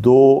2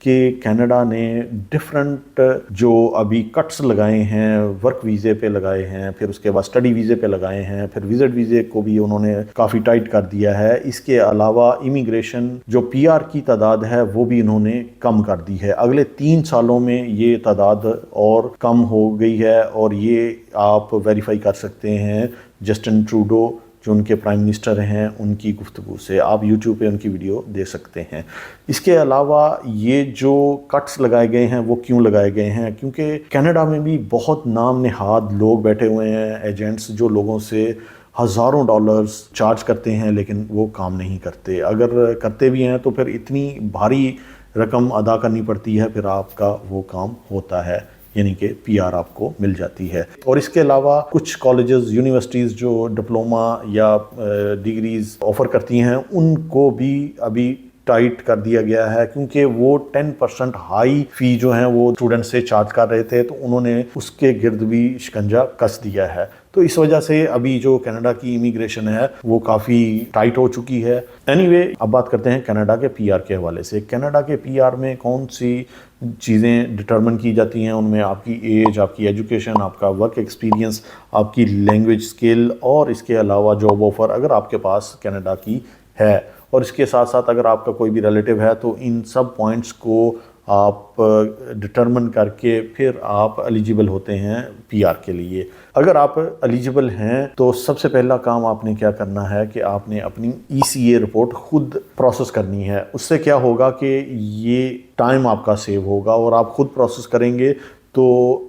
کہ کینیڈا نے ڈفرنٹ جو ابھی کٹس لگائے ہیں ورک ویزے پہ لگائے ہیں، پھر اس کے بعد اسٹڈی ویزے پہ لگائے ہیں، پھر وزٹ ویزے کو بھی انہوں نے کافی ٹائٹ کر دیا ہے۔ اس کے علاوہ امیگریشن جو پی آر کی تعداد ہے وہ بھی انہوں نے کم کر دی ہے۔ اگلے 3 سالوں میں یہ تعداد اور کم ہو گئی ہے، اور یہ آپ ویریفائی کر سکتے ہیں جسٹن ٹروڈو جو ان کے پرائم منسٹر ہیں ان کی گفتگو سے۔ آپ یوٹیوب پہ ان کی ویڈیو دیکھ سکتے ہیں۔ اس کے علاوہ یہ جو کٹس لگائے گئے ہیں وہ کیوں لگائے گئے ہیں؟ کیونکہ کینیڈا میں بھی بہت نام نہاد لوگ بیٹھے ہوئے ہیں، ایجنٹس، جو لوگوں سے ہزاروں ڈالرز چارج کرتے ہیں لیکن وہ کام نہیں کرتے۔ اگر کرتے بھی ہیں تو پھر اتنی بھاری رقم ادا کرنی پڑتی ہے، پھر آپ کا وہ کام ہوتا ہے، یعنی کہ پی آر آپ کو مل جاتی ہے۔ اور اس کے علاوہ کچھ کالجز، یونیورسٹیز جو ڈپلوما یا ڈگریز آفر کرتی ہیں ان کو بھی ابھی ٹائٹ کر دیا گیا ہے، کیونکہ وہ 10% ہائی فی جو ہیں وہ اسٹوڈنٹ سے چارج کر رہے تھے، تو انہوں نے اس کے گرد بھی شکنجہ کس دیا ہے۔ تو اس وجہ سے ابھی جو کینیڈا کی امیگریشن ہے وہ کافی ٹائٹ ہو چکی ہے۔ اینی وے، اب بات کرتے ہیں کینیڈا کے پی آر کے حوالے سے۔ کینیڈا کے پی آر میں کون سی چیزیں ڈٹرمن کی جاتی ہیں؟ ان میں آپ کی ایج، آپ کی ایجوکیشن، آپ کا ورک ایکسپیرینس، آپ کی لینگویج اسکل، اور اس کے علاوہ جاب آفر اگر آپ کے پاس کینیڈا کی ہے، اور اس کے ساتھ ساتھ اگر آپ کا کوئی بھی ریلیٹیو ہے تو ان سب پوائنٹس کو آپ ڈٹرمن کر کے پھر آپ ایلیجیبل ہوتے ہیں پی آر کے لیے۔ اگر آپ ایلیجیبل ہیں تو سب سے پہلا کام آپ نے کیا کرنا ہے کہ آپ نے اپنی ای سی اے رپورٹ خود پروسیس کرنی ہے۔ اس سے کیا ہوگا کہ یہ ٹائم آپ کا سیو ہوگا، اور آپ خود پروسیس کریں گے تو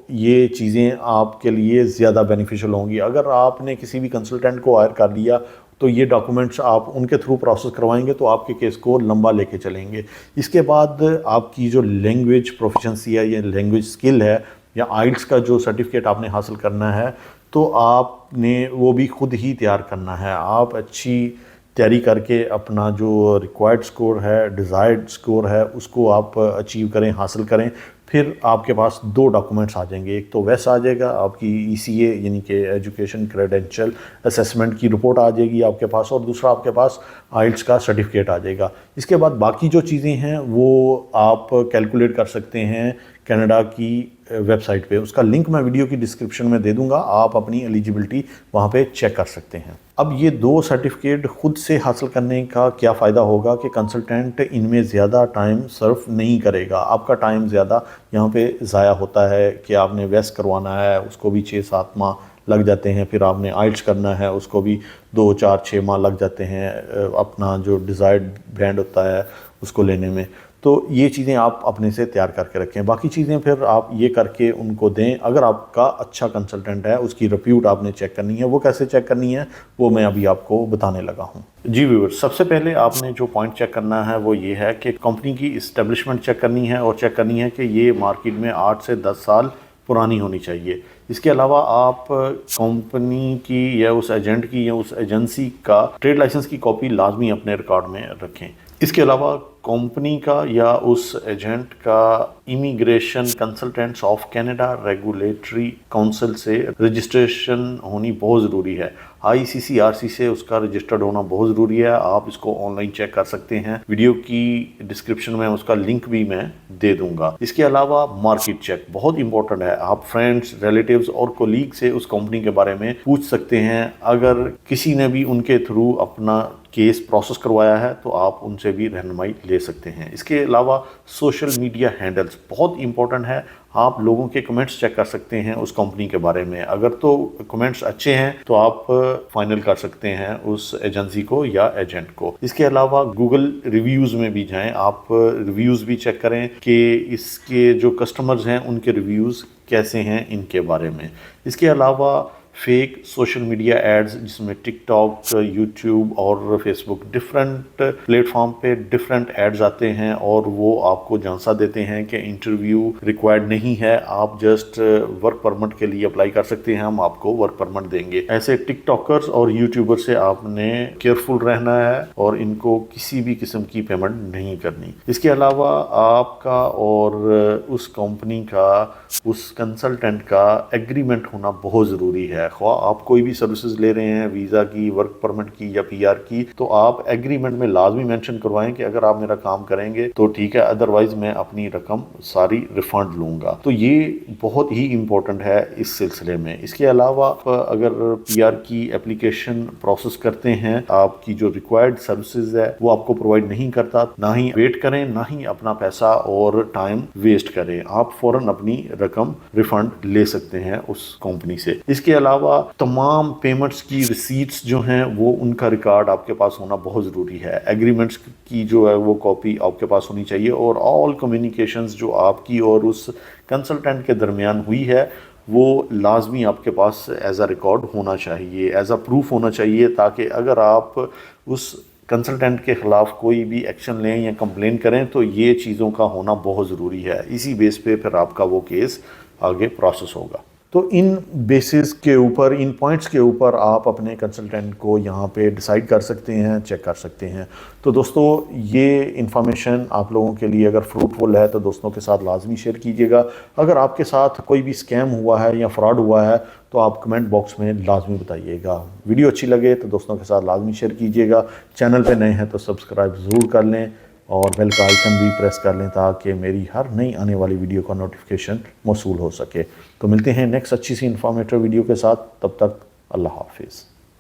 یہ چیزیں آپ کے لیے زیادہ بینیفیشل ہوں گی۔ اگر آپ نے کسی بھی کنسلٹنٹ کو ہائر کر لیا تو یہ ڈاکومنٹس آپ ان کے تھرو پروسیس کروائیں گے تو آپ کے کیس کو لمبا لے کے چلیں گے۔ اس کے بعد آپ کی جو لینگویج پروفیشنسی ہے یا لینگویج اسکل ہے، یا آئلٹس کا جو سرٹیفکیٹ آپ نے حاصل کرنا ہے، تو آپ نے وہ بھی خود ہی تیار کرنا ہے۔ آپ اچھی تیاری کر کے اپنا جو ریکوائرڈ سکور ہے، ڈیزائرڈ سکور ہے، اس کو آپ اچیو کریں، حاصل کریں۔ پھر آپ کے پاس 2 ڈاکومنٹس آ جائیں گے۔ ایک تو ویسا آ جائے گا، آپ کی ای سی اے یعنی کہ ایجوکیشن کریڈینشیل اسیسمنٹ کی رپورٹ آ جائے گی آپ کے پاس، اور دوسرا آپ کے پاس آئلٹس کا سرٹیفکیٹ آ جائے گا۔ اس کے بعد باقی جو چیزیں ہیں وہ آپ کیلکولیٹ کر سکتے ہیں کینیڈا کی ویب سائٹ پہ۔ اس کا لنک میں ویڈیو کی ڈسکرپشن میں دے دوں گا، آپ اپنی ایلیجیبلٹی وہاں پہ چیک کر سکتے ہیں۔ اب یہ 2 سرٹیفکیٹ خود سے حاصل کرنے کا کیا فائدہ ہوگا کہ کنسلٹنٹ ان میں زیادہ ٹائم صرف نہیں کرے گا۔ آپ کا ٹائم زیادہ یہاں پہ ضائع ہوتا ہے کہ آپ نے ویسٹ کروانا ہے، اس کو بھی 6-7 ماہ لگ جاتے ہیں، پھر آپ نے آئلٹس کرنا ہے، اس کو بھی 2-4-6 ماہ لگ جاتے ہیں اپنا جو ڈیزائرڈ بینڈ ہوتا ہے اس کو لینے میں۔ تو یہ چیزیں آپ اپنے سے تیار کر کے رکھیں۔ باقی چیزیں پھر آپ یہ کر کے ان کو دیں۔ اگر آپ کا اچھا کنسلٹنٹ ہے، اس کی ریپیوٹ آپ نے چیک کرنی ہے۔ وہ کیسے چیک کرنی ہے وہ میں ابھی آپ کو بتانے لگا ہوں۔ جی ویور، سب سے پہلے آپ نے جو پوائنٹ چیک کرنا ہے وہ یہ ہے کہ کمپنی کی اسٹیبلشمنٹ چیک کرنی ہے، اور چیک کرنی ہے کہ یہ مارکیٹ میں 8 سے 10 سال پرانی ہونی چاہیے۔ اس کے علاوہ آپ کمپنی کی یا اس ایجنٹ کی یا اس ایجنسی کا ٹریڈ لائسنس کی کاپی لازمی اپنے ریکارڈ میں رکھیں۔ اس کے علاوہ کمپنی کا یا اس ایجنٹ کا immigration consultants of Canada regulatory council سے رجسٹریشن ہونی بہت ضروری ہے۔ ICCRC سے اس کا رجسٹرڈ ہونا بہت ضروری ہے۔ آپ اس کو آن لائن چیک کر سکتے ہیں، ویڈیو کی ڈسکرپشن میں اس کا لنک بھی میں دے دوں گا۔ اس کے علاوہ مارکیٹ چیک بہت امپورٹنٹ ہے۔ آپ فرینڈز، ریلیٹیوز اور کولیگ سے اس کمپنی کے بارے میں پوچھ سکتے ہیں۔ اگر کسی نے بھی ان کے تھرو اپنا کیس پروسیس کروایا ہے تو آپ ان سے بھی رہنمائی لے سکتے ہیں۔ اس کے علاوہ سوشل میڈیا ہینڈلز بہت امپورٹنٹ ہے۔ آپ لوگوں کے کمنٹس چیک کر سکتے ہیں اس کمپنی کے بارے میں۔ اگر تو کمنٹس اچھے ہیں تو آپ فائنل کر سکتے ہیں اس ایجنسی کو یا ایجنٹ کو۔ اس کے علاوہ گوگل ریویوز میں بھی جائیں، آپ ریویوز بھی چیک کریں کہ اس کے جو کسٹمرز ہیں ان کے ریویوز کیسے ہیں ان کے بارے میں۔ اس کے علاوہ فیک سوشل میڈیا ایڈز، جس میں ٹک ٹاک، یوٹیوب اور فیس بک، ڈفرینٹ پلیٹ فارم پہ ڈفرینٹ ایڈز آتے ہیں، اور وہ آپ کو جھانسا دیتے ہیں کہ انٹرویو ریکوائرڈ نہیں ہے، آپ جسٹ ورک پرمٹ کے لیے اپلائی کر سکتے ہیں، ہم آپ کو ورک پرمٹ دیں گے۔ ایسے ٹک ٹاکرز اور یوٹیوبر سے آپ نے کیئرفل رہنا ہے اور ان کو کسی بھی قسم کی پیمنٹ نہیں کرنی۔ اس کے علاوہ آپ کا اور اس کمپنی کا، اس کنسلٹنٹ کا ایگریمنٹ ہونا بہت ضروری ہے۔ ہے، خواہ آپ کوئی بھی سروسز لے رہے ہیں ویزا کی، ورک پرمٹ کی یا پی آر کی، تو آپ ایگریمنٹ میں لازمی مینشن کروائیں کہ اگر آپ میرا کام کریں گے تو ٹھیک ہے، ادروائز میں اپنی رقم ساری ریفنڈ لوں گا۔ تو یہ بہت ہی امپورٹنٹ ہے اس سلسلے میں۔ اس کے علاوہ اگر پی آر کی اپلیکیشن پروسیس کرتے ہیں، آپ کی جو ریکوائرڈ سروسز ہے وہ آپ کو پرووائڈ نہیں کرتا، نہ ہی ویٹ کریں، نہ ہی اپنا پیسہ اور ٹائم ویسٹ کریں، آپ فوراً اپنی رقم ریفنڈ لے سکتے ہیں اس کمپنی سے۔ اس کے علاوہ تمام پیمنٹس کی ریسیٹس جو ہیں وہ ان کا ریکارڈ آپ کے پاس ہونا بہت ضروری ہے، ایگریمنٹس کی جو ہے وہ کاپی آپ کے پاس ہونی چاہیے، اور آل کمیونیکیشنز جو آپ کی اور اس کنسلٹنٹ کے درمیان ہوئی ہے وہ لازمی آپ کے پاس ایز اے ریکارڈ ہونا چاہیے، ایز اے پروف ہونا چاہیے، تاکہ اگر آپ اس کنسلٹنٹ کے خلاف کوئی بھی ایکشن لیں یا کمپلین کریں تو یہ چیزوں کا ہونا بہت ضروری ہے، اسی بیس پہ پھر آپ کا وہ کیس آگے پروسیس ہوگا۔ تو ان بیسز کے اوپر، ان پوائنٹس کے اوپر آپ اپنے کنسلٹنٹ کو یہاں پہ ڈیسائیڈ کر سکتے ہیں، چیک کر سکتے ہیں۔ تو دوستو یہ انفارمیشن آپ لوگوں کے لیے اگر فروٹفل ہے تو دوستوں کے ساتھ لازمی شیئر کیجیے گا۔ اگر آپ کے ساتھ کوئی بھی اسکیم ہوا ہے یا فراڈ ہوا ہے تو آپ کمنٹ باکس میں لازمی بتائیے گا۔ ویڈیو اچھی لگے تو دوستوں کے ساتھ لازمی شیئر کیجیے گا۔ چینل پہ نئے ہیں تو سبسکرائب ضرور کر لیں اور بیل کا آئیکن بھی پریس کر لیں تاکہ میری ہر نئی آنے والی ویڈیو کا نوٹیفیکیشن موصول ہو سکے۔ تو ملتے ہیں نیکسٹ اچھی سی انفارمیٹر ویڈیو کے ساتھ، تب تک اللہ حافظ۔